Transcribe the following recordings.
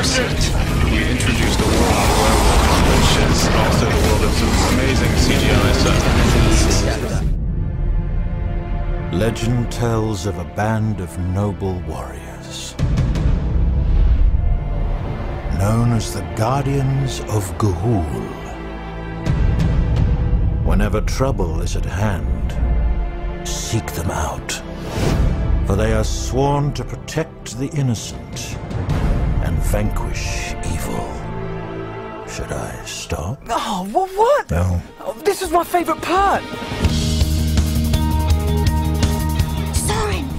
suit. We introduced a world of werewolves, which is also the world of some amazing CGI stuff. Legend tells of a band of noble warriors, known as the Guardians of Ga'Hoole. Whenever trouble is at hand, seek them out, for they are sworn to protect the innocent and vanquish evil. Should I stop? Oh, what? No. Oh, this is my favorite part.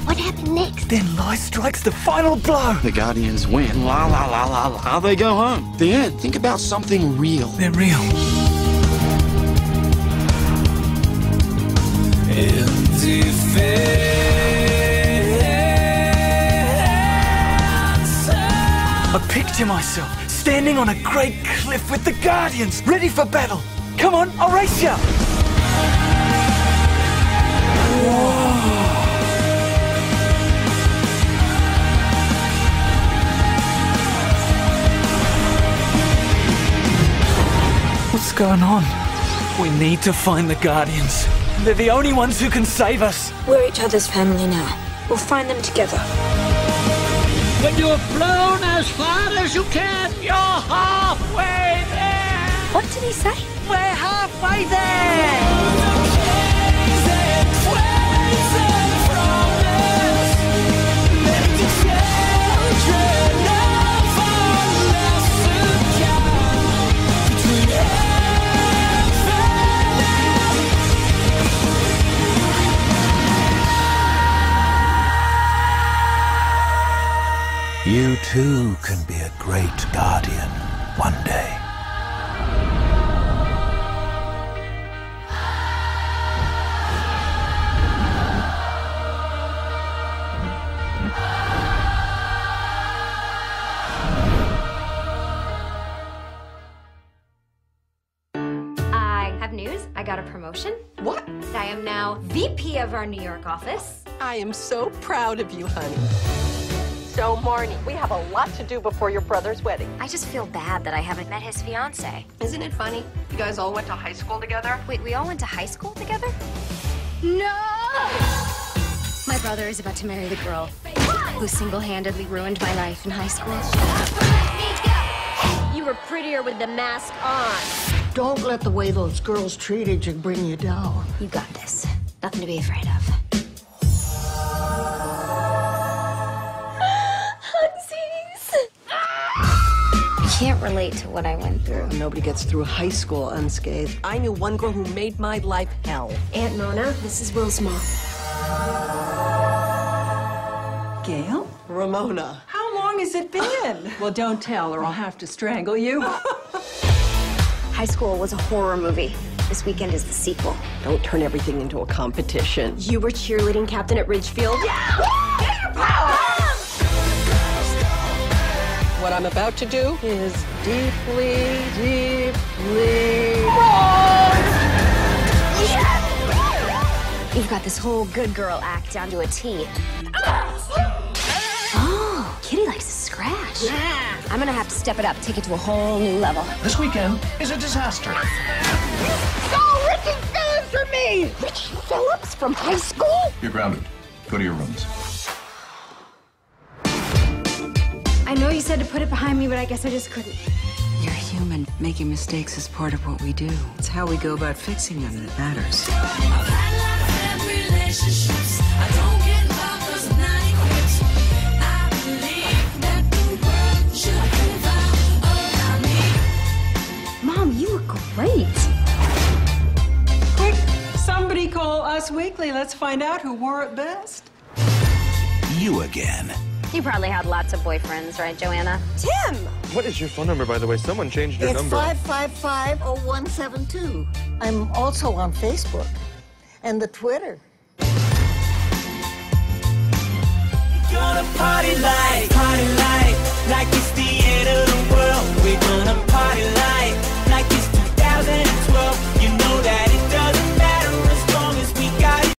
What happened next? Then lie strikes the final blow. The Guardians win. La la la la la. They go home. The end. Think about something real. They're real. Empty fence. I picture myself standing on a great cliff with the Guardians, ready for battle. Come on, I'll race you. Whoa. What's going on? We need to find the Guardians. They're the only ones who can save us. We're each other's family now. We'll find them together. When you've flown as far as you can, you're halfway there! What did he say? We're halfway there! You too can be a great guardian one day. I have news. I got a promotion. What? I am now VP of our New York office. I am so proud of you, honey. So, Marnie, we have a lot to do before your brother's wedding. I just feel bad that I haven't met his fiance. Isn't it funny? You guys all went to high school together? Wait, we all went to high school together? No! My brother is about to marry the girl who single-handedly ruined my life in high school. You were prettier with the mask on. Don't let the way those girls treated you bring you down. You got this. Nothing to be afraid of. I can't relate to what I went through. Nobody gets through high school unscathed. I knew one girl who made my life hell. Aunt Mona, this is Will's mom. Gail? Ramona. How long has it been? Well, don't tell or I'll have to strangle you. High school was a horror movie. This weekend is the sequel. Don't turn everything into a competition. You were cheerleading captain at Ridgefield? Yeah! Get your power! What I'm about to do is deeply, deeply wrong! Yes! You've got this whole good girl act down to a T. Oh, Kitty likes to scratch. Yeah. I'm gonna have to step it up, take it to a whole new level. This weekend is a disaster. So, Richie Phillips for me! Richie Phillips from high school? You're grounded. Go to your rooms. I know you said to put it behind me, but I guess I just couldn't. You're human. Making mistakes is part of what we do. It's how we go about fixing them that matters. Mom, you look great. Quick, somebody call Us Weekly. Let's find out who wore it best. You again. You probably had lots of boyfriends, right, Joanna? Tim! What is your phone number, by the way? Someone changed your number. It's 555-0172. I'm also on Facebook and the Twitter. Gonna party like